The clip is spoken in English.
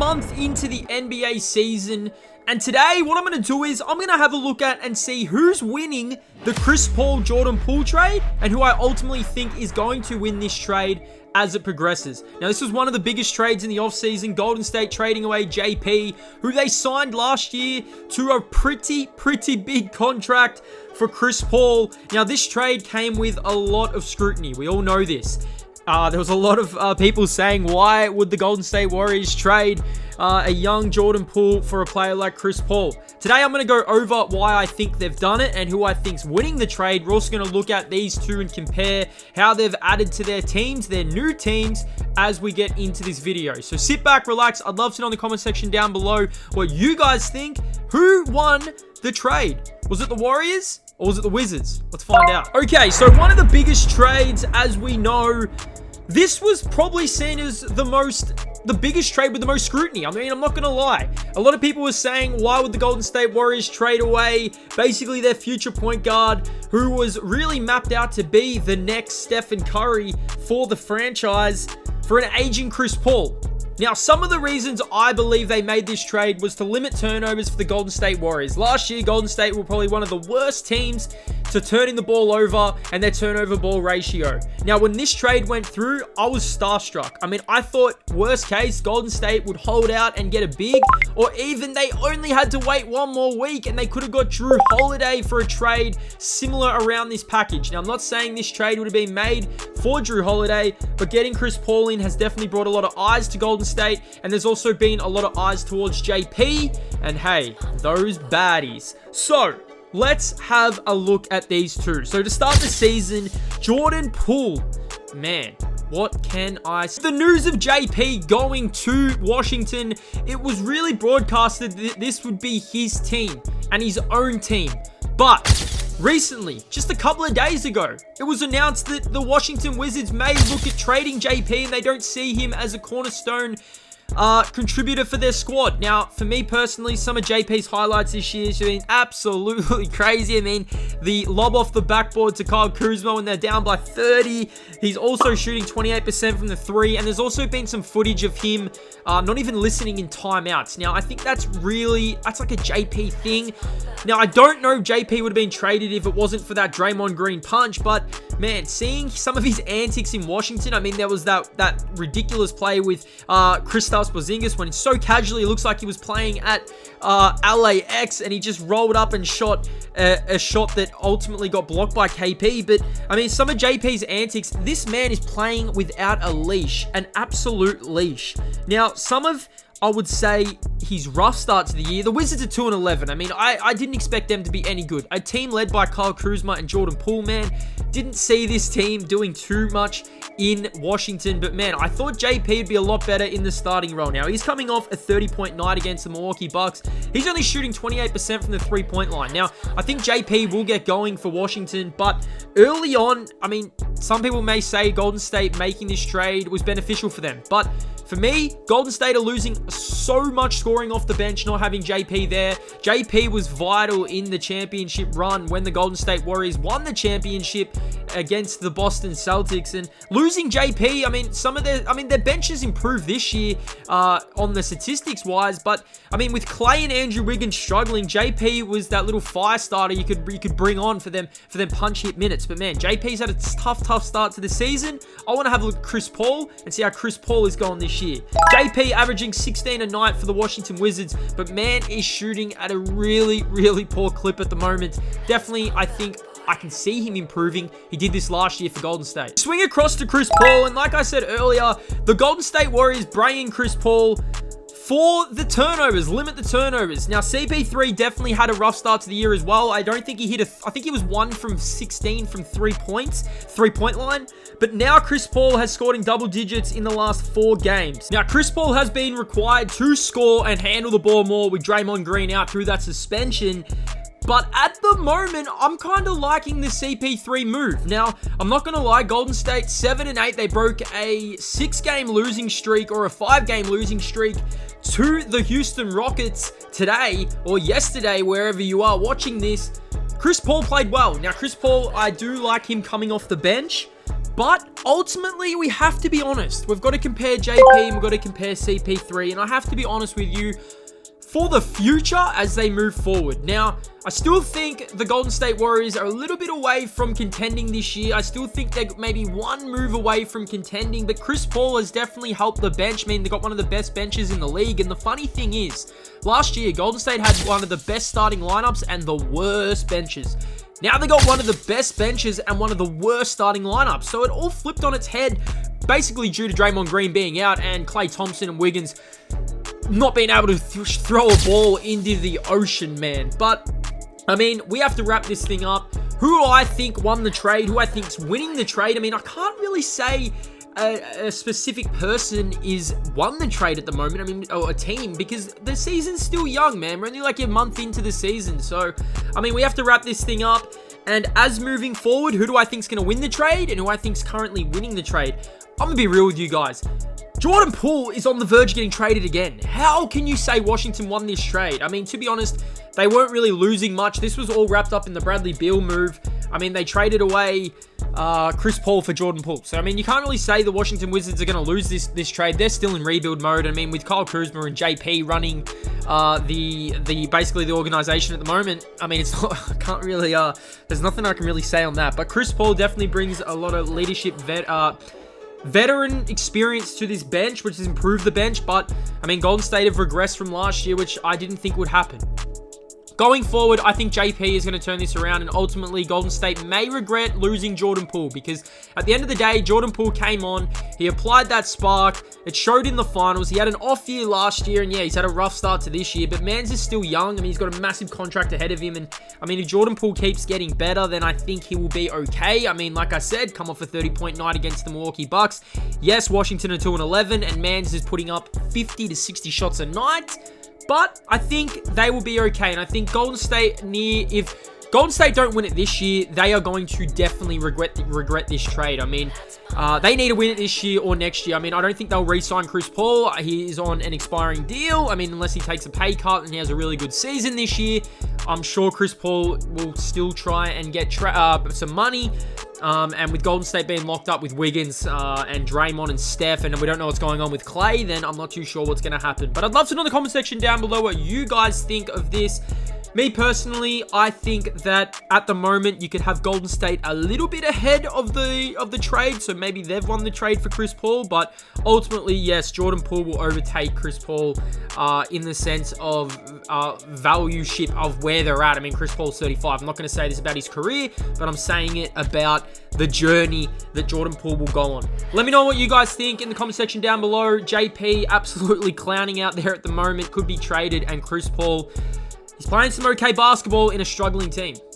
month into the NBA season, and today what I'm going to do is I'm going to have a look at and see who's winning the Chris Paul Jordan Poole trade and who I ultimately think is going to win this trade as it progresses. Now, this was one of the biggest trades in the offseason. Golden State trading away JP, who they signed last year to a pretty big contract for Chris Paul. Now, this trade came with a lot of scrutiny. We all know this. There was a lot of people saying, why would the Golden State Warriors trade a young Jordan Poole for a player like Chris Paul? Today, I'm going to go over why I think they've done it and who I think's winning the trade. We're also going to look at these two and compare how they've added to their teams, their new teams, as we get into this video. So sit back, relax. I'd love to know in the comment section down below what you guys think. Who won the trade? Was it the Warriors? Or was it the Wizards? Let's find out. Okay, so one of the biggest trades, as we know, this was probably seen as the biggest trade with the most scrutiny. I mean, I'm not going to lie. A lot of people were saying, why would the Golden State Warriors trade away basically their future point guard, who was really mapped out to be the next Stephen Curry for the franchise, for an aging Chris Paul? Now, some of the reasons I believe they made this trade was to limit turnovers for the Golden State Warriors. Last year, Golden State were probably one of the worst teams to turning the ball over and their turnover ball ratio. Now, when this trade went through, I was starstruck. I mean, I thought worst case, Golden State would hold out and get a big, or even they only had to wait one more week and they could have got Drew Holiday for a trade similar around this package. Now, I'm not saying this trade would have been made for Drew Holiday, but getting Chris Paul in has definitely brought a lot of eyes to Golden State, and there's also been a lot of eyes towards JP, and hey, those baddies. So, let's have a look at these two. So to start the season, Jordan Poole, man, what can I say? The news of JP going to Washington, it was really broadcasted that this would be his team and his own team. But recently, just a couple of days ago, it was announced that the Washington Wizards may look at trading JP and they don't see him as a cornerstone contributor for their squad. Now, for me personally, some of JP's highlights this year have been absolutely crazy. I mean, the lob off the backboard to Kyle Kuzma when they're down by 30. He's also shooting 28% from the three, and there's also been some footage of him not even listening in timeouts. Now, I think that's like a JP thing. Now, I don't know if JP would have been traded if it wasn't for that Draymond Green punch, but man, seeing some of his antics in Washington, I mean, there was that ridiculous play with Kristaps Porzingis when so casually it looks like he was playing at LAX and he just rolled up and shot a shot that ultimately got blocked by KP. But I mean, some of JP's antics, this man is playing without a leash, an absolute leash. Now, I would say his rough start to the year, the Wizards are 2-11. I mean, I didn't expect them to be any good. A team led by Kyle Kuzma and Jordan Poole, man, didn't see this team doing too much in Washington. But man, I thought JP would be a lot better in the starting role. Now, he's coming off a 30-point night against the Milwaukee Bucks. He's only shooting 28% from the three-point line. Now, I think JP will get going for Washington, but early on, I mean, some people may say Golden State making this trade was beneficial for them, but for me, Golden State are losing so much scoring off the bench, not having JP there. JP was vital in the championship run when the Golden State Warriors won the championship against the Boston Celtics. And losing JP, I mean, their bench has improved this year on the statistics wise, but I mean, with Clay and Andrew Wiggins struggling, JP was that little fire starter you could bring on for them punch hit minutes. But man, JP's had a tough start to the season. I want to have a look at Chris Paul and see how Chris Paul is going this year. JP averaging 16 a night for the Washington Wizards, but man is shooting at a really poor clip at the moment. Definitely, I think I can see him improving. He did this last year for Golden State. Swing across to Chris Paul, and like I said earlier, the Golden State Warriors bringing Chris Paul for the turnovers, limit the turnovers. Now, CP3 definitely had a rough start to the year as well. I don't think he hit I think he was 1 from 16 from 3 points, three-point line. But now Chris Paul has scored in double digits in the last 4 games. Now, Chris Paul has been required to score and handle the ball more with Draymond Green out through that suspension. But at the moment, I'm kind of liking the CP3 move. Now, I'm not going to lie, Golden State 7-8, they broke a 6-game losing streak or a 5-game losing streak to the Houston Rockets today or yesterday, wherever you are watching this. Chris Paul played well. Now, Chris Paul, I do like him coming off the bench, But ultimately, we have to be honest. We've got to compare JP and we've got to compare CP3. And I have to be honest with you, for the future as they move forward. Now, I still think the Golden State Warriors are a little bit away from contending this year. I still think they're maybe one move away from contending, but Chris Paul has definitely helped the bench. I mean, they got one of the best benches in the league, and the funny thing is, last year, Golden State had one of the best starting lineups and the worst benches. Now they got one of the best benches and one of the worst starting lineups. So it all flipped on its head, basically due to Draymond Green being out and Klay Thompson and Wiggins not being able to throw a ball into the ocean, man. But, I mean, we have to wrap this thing up. Who do I think won the trade? Who I think's winning the trade? I mean, I can't really say a specific person is won the trade at the moment. I mean, or a team, because the season's still young, man. We're only like a month into the season. So, I mean, we have to wrap this thing up. And as moving forward, who do I think's going to win the trade and who I think's currently winning the trade? I'm going to be real with you guys. Jordan Poole is on the verge of getting traded again. How can you say Washington won this trade? I mean, to be honest, they weren't really losing much. This was all wrapped up in the Bradley Beal move. I mean, they traded away Chris Paul for Jordan Poole. So, I mean, you can't really say the Washington Wizards are going to lose this trade. They're still in rebuild mode. I mean, with Kyle Kuzma and JP running basically the organization at the moment, I mean, it's not, I can't really, there's nothing I can really say on that. But Chris Paul definitely brings a lot of leadership veteran experience to this bench, which has improved the bench. But, I mean, Golden State have regressed from last year, which I didn't think would happen. Going forward, I think JP is going to turn this around, and ultimately Golden State may regret losing Jordan Poole, because at the end of the day, Jordan Poole came on, he applied that spark, it showed in the finals. He had an off year last year, and yeah, he's had a rough start to this year, but Mans is still young. I mean, he's got a massive contract ahead of him, and I mean, if Jordan Poole keeps getting better, then I think he will be okay. I mean, like I said, come off a 30-point night against the Milwaukee Bucks. Yes, Washington are 2-11, and Mans is putting up 50 to 60 shots a night. But I think they will be okay. And I think Golden State if Golden State don't win it this year, they are going to definitely regret this trade. I mean, they need to win it this year or next year. I mean, I don't think they'll re-sign Chris Paul. He is on an expiring deal. I mean, unless he takes a pay cut and he has a really good season this year, I'm sure Chris Paul will still try and get some money. And with Golden State being locked up with Wiggins and Draymond and Steph, and we don't know what's going on with Klay, then I'm not too sure what's going to happen. But I'd love to know in the comment section down below what you guys think of this. Me personally, I think that at the moment you could have Golden State a little bit ahead of the trade, so maybe they've won the trade for Chris Paul. But ultimately, yes, Jordan Poole will overtake Chris Paul in the sense of valueship of where they're at. I mean, Chris Paul's 35. I'm not going to say this about his career, but I'm saying it about the journey that Jordan Poole will go on. Let me know what you guys think in the comment section down below. JP absolutely clowning out there at the moment, could be traded, and Chris Paul, he's playing some okay basketball in a struggling team.